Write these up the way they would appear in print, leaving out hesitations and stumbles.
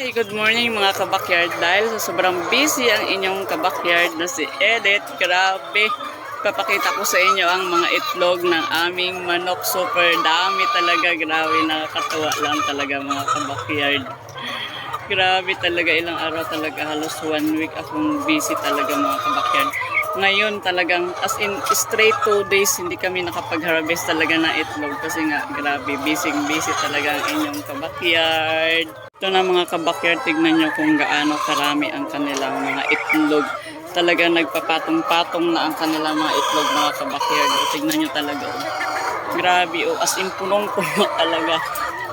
Hey, good morning mga kabakyard. Dahil sa sobrang busy ang inyong kabakyard na si Edith, grabe, papakita ko sa inyo ang mga itlog ng aming manok. Super dami talaga, grabe, nakakatuwa lang talaga mga kabakyard. Grabe talaga, ilang araw talaga, halos 1 week akong busy talaga mga kabakyard. Ngayon talagang as in straight 2 days hindi kami nakapag-harvest talaga ng itlog kasi nga grabe busy talaga ang inyong kabakyard. Ito na mga kabakyard, tignan nyo kung gaano karami ang kanilang mga itlog. Talagang nagpapatong-patong na ang kanilang mga itlog mga kabakyard. Tignan nyo talaga. Oh. Grabe, oh, as in punong-puno talaga.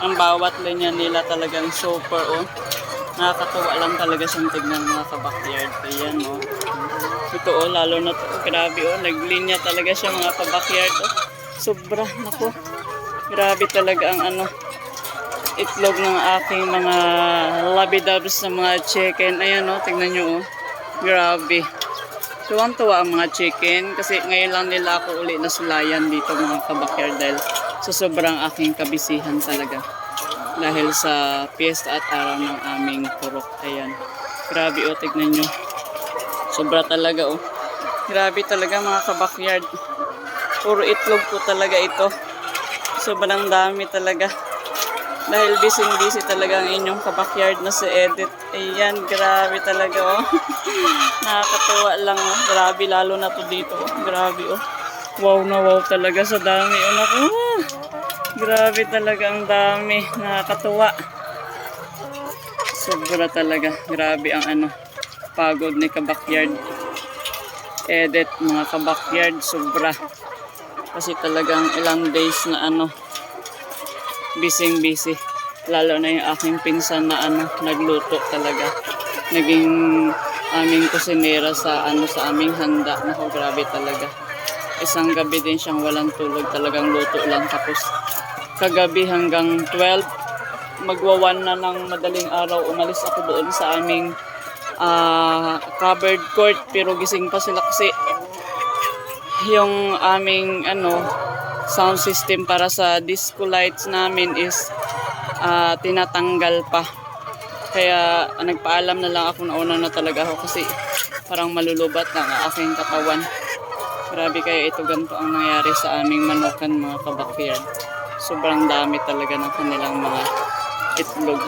Ang bawat linya nila talagang super. Oh. Nakakatuwa lang talaga siyang tignan mga kabakyard. Ayan, oh. Ito, oh, lalo na to. Grabe, oh, naglinya talaga siya mga kabakyard. Oh. Sobra, naku. Grabe talaga ang itlog ng aking mga labidabs na mga chicken. Ayan, oh, tignan nyo, oh. Grabe. Tuwang-tuwa ang mga chicken kasi ngayon lang nila ako uli nasulayan dito mga kabakyard dahil sa sobrang aking kabisihan talaga. Dahil sa piyesta at araw ng aming purok. Ayan. Grabe, oh, tignan nyo. Sobra talaga, oh. Grabe talaga mga kabakyard. Puro itlog po talaga ito. Sobrang dami talaga. Dahil busy talaga ang inyong kabakyard na si Edith. Ayan, grabe talaga, oh. Nakakatuwa lang, oh. Grabe, lalo na to dito, oh. Grabe, oh. Wow na wow talaga sa dami, oh. Naku, grabe talaga ang dami. Nakakatuwa. Sobra talaga. Grabe ang pagod ni kabakyard Edith mga kabakyard. Sobra. Kasi talagang ilang days na busy. Lalo na yung aking pinsan na nagluto talaga. Naging aming kusinera sa sa aming handa. Naku, grabe talaga. Isang gabi din siyang walang tulog, talagang luto lang. Tapos kagabi hanggang 12, magwa-1 na ng madaling araw, umalis ako doon sa aming covered court. Pero gising pa sila kasi yung aming sound system para sa disco lights namin is tinatanggal pa. Kaya nagpaalam na lang ako, nauna na talaga ako kasi parang malulubat na ang aking katawan. Grabe, kaya ito ganito ang nangyari sa aming manukan mga kabakyard. Sobrang dami talaga ng kanilang mga itlog.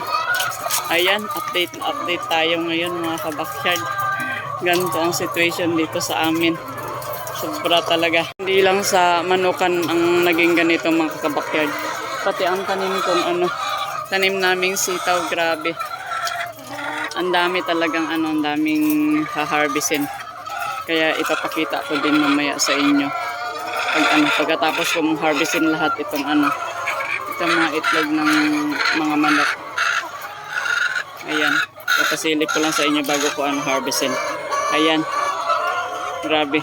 Ayan, update tayo ngayon mga kabakyard. Ganito ang situation dito sa amin. Sobra talaga. Hindi lang sa manukan ang naging ganito mga kabakyard. Pati ang tanim kong tanim naming sitaw, grabe. Ang dami talagang ang daming haharvestin. Kaya ipapakita ko din mamaya sa inyo. Pagkatapos kong harvestin lahat itong itong mga itlog ng mga manok. Ayan. Papasilip ko lang sa inyo bago ko harvestin. Ayan. Grabe.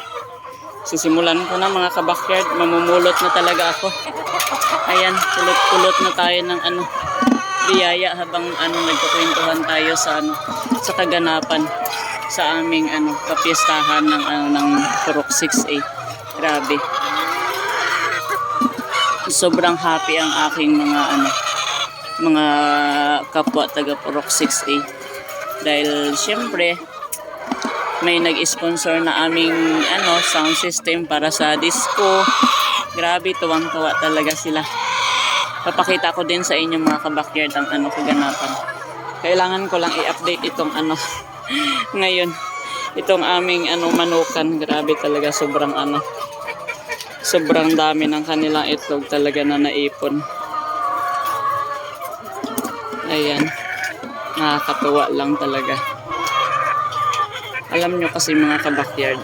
Sisimulan ko na mga kabakyard. Mamumulot na talaga ako. Ayan. Pulot-pulot na tayo ng biyaya habang nagkukwentuhan tayo sa sa kaganapan sa aming kapiestahan ng Purok 6A. Grabe. Sobrang happy ang aking mga kapwa taga Purok 6A. Dahil siyempre may nag-sponsor na aming sound system para sa disco. Grabe, tuwang-tuwa talaga sila. Papakita ko din sa inyo mga kabakyard ang kaganapan. Kailangan ko lang i-update itong ngayon. Itong aming manukan. Grabe talaga, sobrang dami ng kanilang itlog talaga na naipon. Ayan. Nakakatuwa lang talaga. Alam nyo kasi mga kabakyard,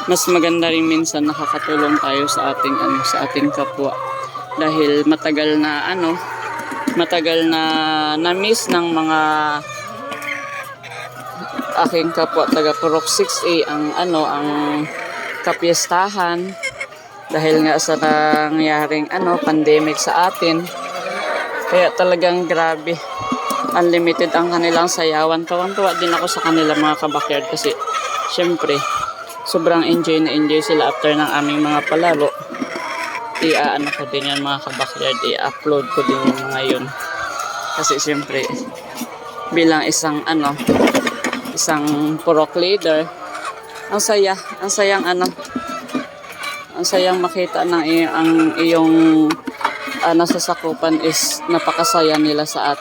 mas maganda rin minsan nakakatulong tayo sa ating kapwa. Dahil matagal na na-miss ng mga aking kapwa taga Purok 6A ang kapiestahan dahil nga sa nangyaring pandemic sa atin. Kaya talagang grabe, unlimited ang kanilang sayawan. Tawan-tuwa din ako sa kanila mga kabakyard kasi syempre sobrang enjoy sila after ng aming mga palaro. Ko din yan mga kabakyard, i-upload ko din yung mga yun. Kasi siyempre, bilang isang purok leader, ang sayang makita ng ang iyong nasasakupan is napakasaya nila sa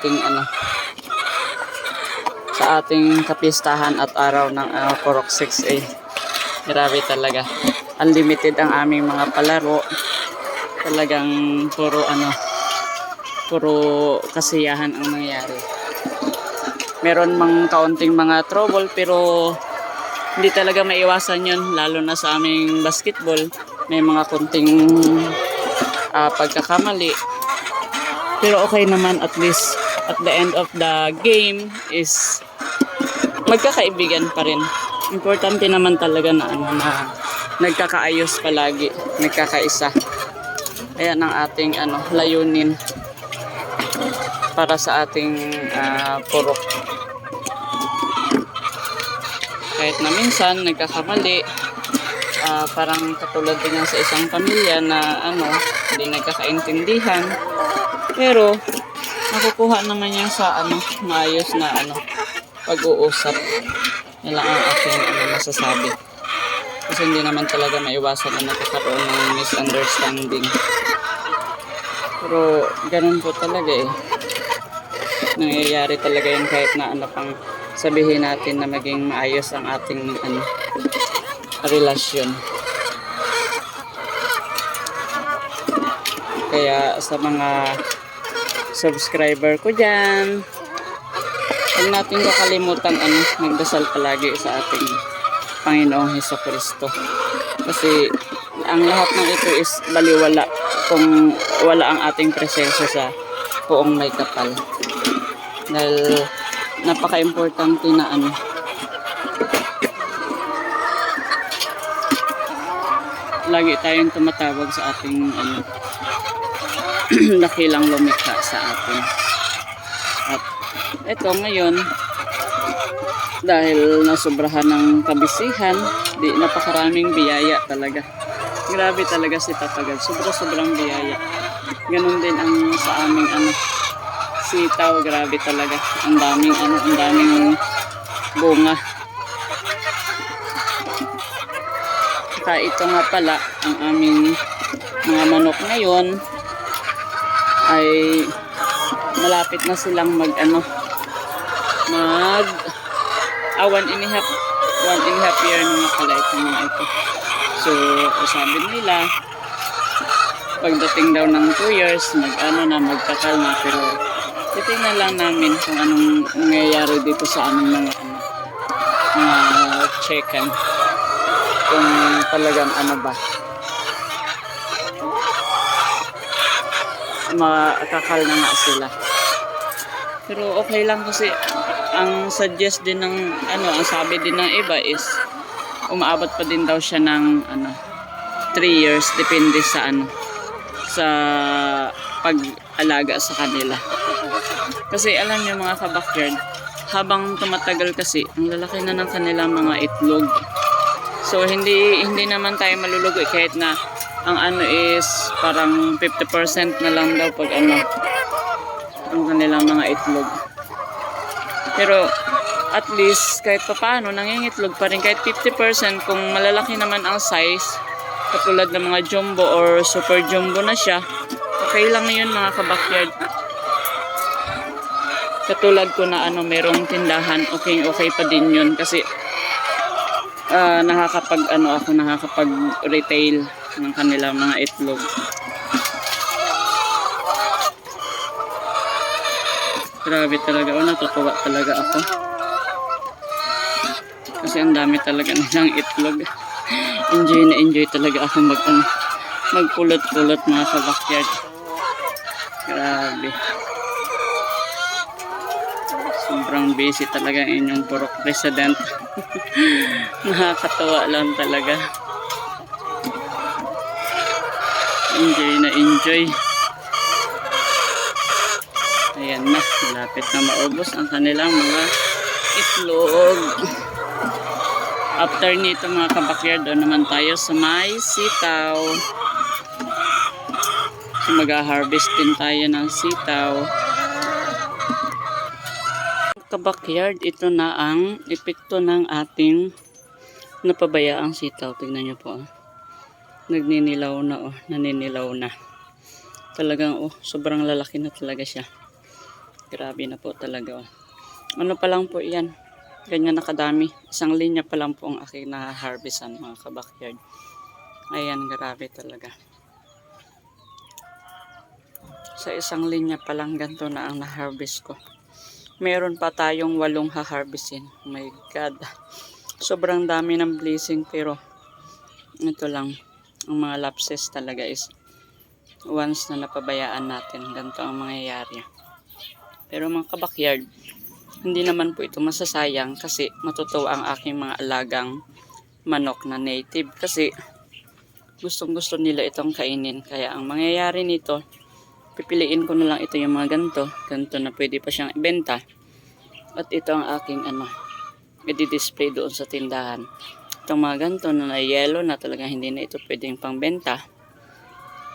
ating kapistahan at araw ng Purok 6A. Grabe talaga. Unlimited ang aming mga palaro. Talagang puro kasiyahan ang nangyari. Meron mang kaunting mga trouble pero hindi talaga maiwasan yun, lalo na sa aming basketball. May mga kunting pagkakamali. Pero okay naman, at least at the end of the game is magkakaibigan pa rin. Importante naman talaga na nagkakaayos palagi, nagkakaisa. Ayan ang ating layunin para sa ating purok. Kahit na minsan nagkakamali, parang katulad din yan sa isang pamilya na hindi nagkakaintindihan, pero nakukuha naman yan sa maayos na pag-uusap. Yan lang ang aking masasabi. Kasi hindi naman talaga maiwasan na nagkakaroon ng misunderstanding. Pero ganun po talaga nangyayari talaga yun kahit na pang sabihin natin na maging maayos ang ating relasyon. Kaya sa mga subscriber ko dyan, huwag natin kakalimutan magdasal palagi sa ating Panginoong Hesukristo. Kasi ang lahat ng ito is baliwala kung wala ang ating presensya sa Poong May Kapal. Dahil napaka-importante na lagi tayong tumatawag sa ating dakilang lumikha sa atin. At ito ngayon, dahil nasobrahan ng kabisihan, napakaraming biyaya talaga. Grabe talaga si Papa God, sobrang biyaya. Ganun din ang sa aming sitaw, grabe talaga. Ang daming bunga. Saka ito nga pala, ang aming mga manok ngayon ay malapit na silang mag 1.5 year na pala itong mga ito. So sabi nila pagdating daw ng 2 years magkakalma, pero titingnan lang namin kung anong nangyayari dito sa aming mga chicken, kung talagang makakal na nga sila. Pero okay lang kasi ang suggest din ng ang sabi din ng iba is umaabot pa din daw siya ng 3 years, depende sa sa pag-alaga sa kanila. Kasi alam niyo mga ka-backyard, habang tumatagal kasi ang lalaki na ng kanilang mga itlog. So hindi naman tayo malulugi kahit na ang is parang 50% na lang daw pag ang kanilang mga itlog. Pero at least kahit papaano nangingitlog pa rin kahit 50%. Kung malalaki naman ang size, katulad ng mga jumbo or super jumbo na siya, okay lang yun mga ka-backyard. Katulad ko na merong tindahan, okay pa din yun kasi nakakapag-retail ng kanilang mga itlog. Grabe talaga, natutuwa talaga ako. Kasi ang dami talaga nilang itlog. Enjoy talaga ako magpulot-pulot mga ka-backyard. Grabe. Sobrang busy talaga ang inyong Purok President. Nakakatawa lang talaga. Enjoy. Ayan na, malapit na maubos ang kanilang mga itlog. After nito mga ka-backyard, doon naman tayo sa may sitaw. So mag-harvest din tayo ng sitaw. kabakyard, ito na ang epekto ng ating napabayaang sitaw. Tignan nyo po. Nagninilaw na naninilaw na. Talagang sobrang lalaki na talaga siya. Grabe na po talaga Ano pa lang po yan. Ganyan nakadami. Isang linya pa lang po ang aking na-harvestan mga kabakyard. Ayan, grabe talaga. Sa isang linya pa lang ganito na ang na-harvest ko. Meron pa tayong 8 ha-harvestin. My God. Sobrang dami ng blessing pero ito lang. Ang mga lapses talaga is once na napabayaan natin, ganito ang mangyayari. Pero mga kabakyard, hindi naman po ito masasayang kasi matutuwa ang aking mga alagang manok na native. Kasi gustong-gusto nila itong kainin. Kaya ang mangyayari nito, pipiliin ko na lang ito yung mga ganito. Ganito na pwede pa siyang ibenta. At ito ang aking i-display doon sa tindahan. Itong mga ganito na yellow na talaga hindi na ito pwedeng pangbenta.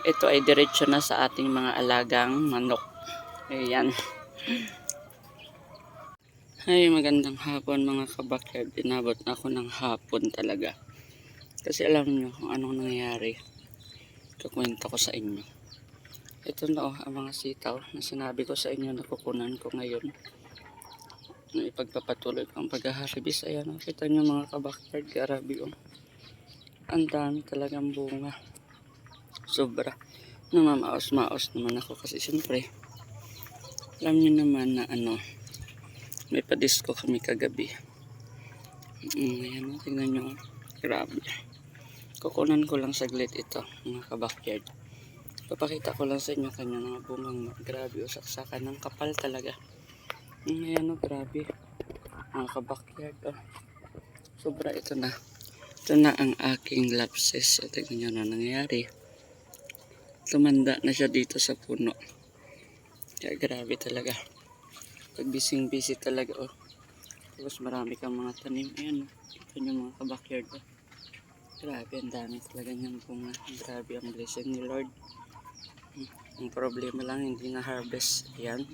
Ito ay diretso na sa ating mga alagang manok. Ayan. Ay, magandang hapon mga kabakyard. Inabot na ako ng hapon talaga. Kasi alam nyo kung anong nangyayari. Kukwento ko sa inyo. Ito na ang mga sitaw na sinabi ko sa inyo na kukunan ko ngayon. Na ipagpapatuloy ko ang pag-harvest. Ayan, kita nyo mga kabakyard. Grabe ang dami talagang bunga. Sobra. Namamaos-maos naman ako kasi siyempre alam nyo naman na may padisko kami kagabi. Ayan, tingnan nyo. Grabe. Kukunan ko lang saglit ito mga kabakyard. Papakita ko lang sa inyo kanya mga bungang grabe saksakan ng kapal talaga. Ayan grabe. Mga kabakyard sobra ito na. Ito na ang aking lapses. Tingnan nyo na nangyayari. Tumanda na siya dito sa puno. Kaya grabe talaga. Pag busy talaga Tapos marami kang mga tanim. Ayan ito yung mga kabakyard Grabe ang dami talaga niyang bunga. Grabe ang blessing ni Lord. Ang problema lang hindi na harvest. Ayan.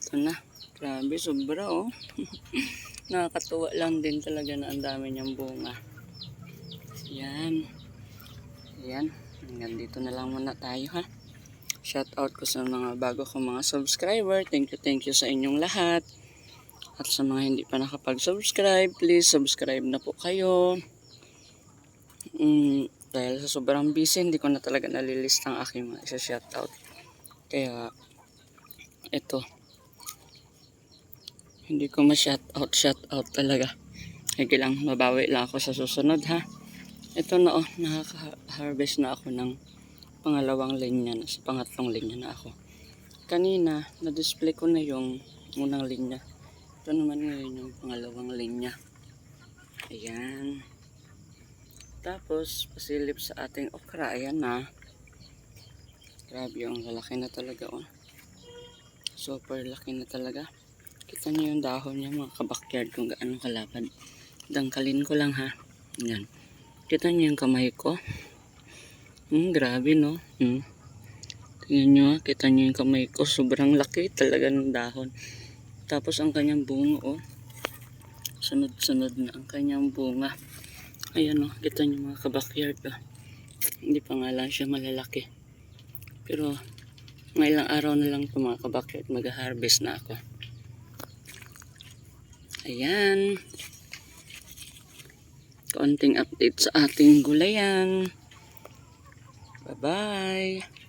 Ito na. Grabe sobra Nakakatuwa lang din talaga na ang dami niyang bunga. Ayan. Ayan. Hanggang dito na lang muna tayo ha. Shout out ko sa mga bago kong mga subscriber. Thank you sa inyong lahat. At sa mga hindi pa nakapag-subscribe, please subscribe na po kayo. Dahil sa sobrang busy, hindi ko na talaga nalilist ang aking mga isa-shout out. Kaya ito hindi ko ma-shout out talaga. Kaya lang mabawi lang ako sa susunod ha. Ito na nakaka-harvest na ako ng pangalawang linya na, sa pangatlong linya na ako. Kanina, na-display ko na yung unang linya. Ito naman ngayon yung pangalawang linya. Ayan. Tapos, pasilip sa ating okra. Ayan na. Grabe yung lalaki na talaga Super laki na talaga. Kita niyo yung dahon niya mga kabakyard kung gaano kalapad. Dangkalin ko lang ha. Ayan. Kita niyo yung kamay ko. Grabe no. Tingnan nyo kita niyo yung kamay ko. Sobrang laki talaga ng dahon. Tapos ang kanyang bunga sunod-sunod na ang kanyang bunga. Ayan kita niyo mga kabakyard Hindi pa nga lang siya malalaki. Pero may ilang araw na lang po mga kabakyard mag-harvest na ako. Ayan. Konting update sa ating gulayan. Bye-bye.